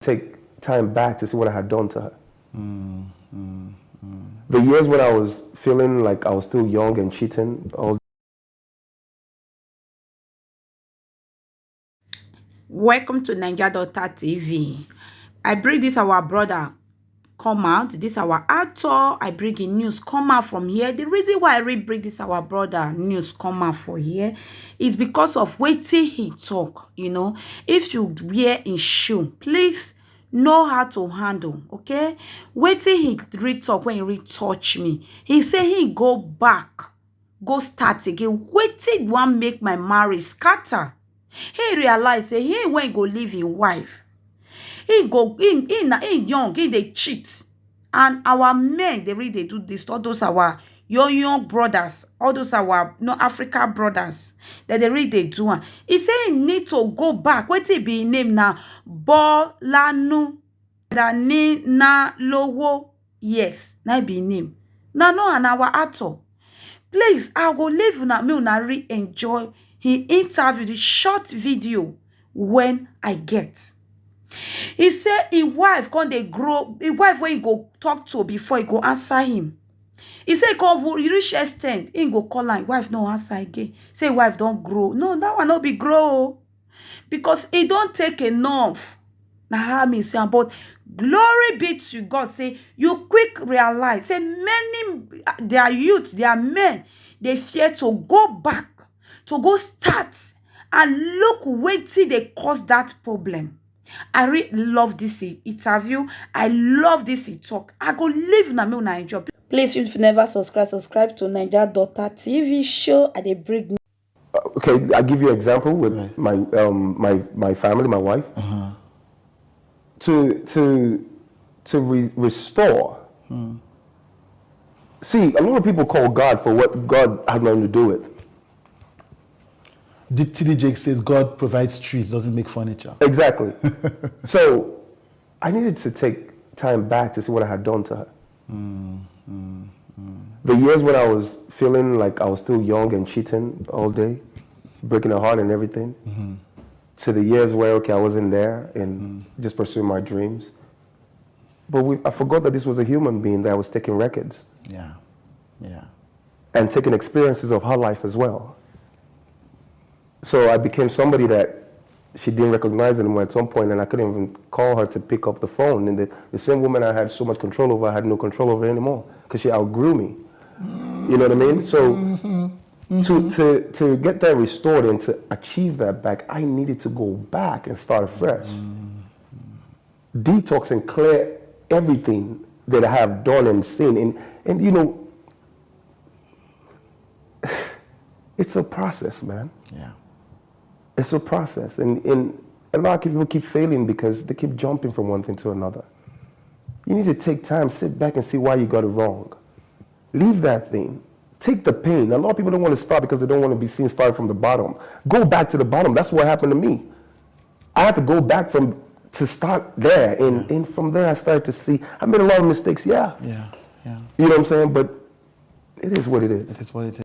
take time back to see what I had done to her. The years when I was feeling like I was still young and cheating. Welcome to Naija Daughter TV. I bring this our brother come out. This our actor. I bring in news come out from here. The reason why I really bring this our brother news come out for here is because of wetin he talk. You know, if you wear in shoe, please know how to handle. Okay, wetin he really talk when he really touch me. He say he go back, go start again. Wetin wan make my marriage scatter? He realize say he when go leave his wife. He young, he dey cheat. And our men, they really do this. All those our young brothers, all those our Africa brothers, that they really do. He say he need to go back. Wetin be his name now? Bolanle. Ninalowo. Yes, that be his name. Now no, and our actor. Please, I will leave una me una really enjoy he interview, the short video when I get. He said his wife can they grow, his wife when he go talk to before he go answer him. He said he reach extent, he go call her, wife no answer again. Say wife don't grow. No, that one not be grow. Because he don't take enough. Now how me say, but glory be to God. Say you quick realize. Say many their youth, their men, they fear to go back, to go start and look wetin they cause that problem. I really love this interview. I love this talk. I go live na me una enjoy. Please, if you never subscribe to Naija Daughter TV show. I dey bring. Okay, I'll give you an example with my family, my wife. To restore. See, a lot of people call God for what God has nothing to do with. TD Jake says God provides trees, doesn't make furniture. Exactly. So I needed to take time back to see what I had done to her. The years when I was feeling like I was still young and cheating all day, breaking her heart and everything, to the years where, okay, I wasn't there and just pursuing my dreams. But I forgot that this was a human being that was taking records. Yeah, yeah. And taking experiences of her life as well. So I became somebody that she didn't recognize anymore at some point, and I couldn't even call her to pick up the phone. And the same woman I had so much control over, I had no control over anymore because she outgrew me. You know what I mean? So to get that restored and to achieve that back, I needed to go back and start fresh. Detox and clear everything that I have done and seen. And you know, it's a process, man. Yeah. It's a process, and a lot of people keep failing because they keep jumping from one thing to another. You need to take time, sit back and see why you got it wrong. Leave that thing. Take the pain. A lot of people don't want to start because they don't want to be seen starting from the bottom. Go back to the bottom. That's what happened to me. I had to go back to start there, and from there I started to see I made a lot of mistakes. Yeah. Yeah. Yeah. You know what I'm saying? But it is what it is. It is what it is.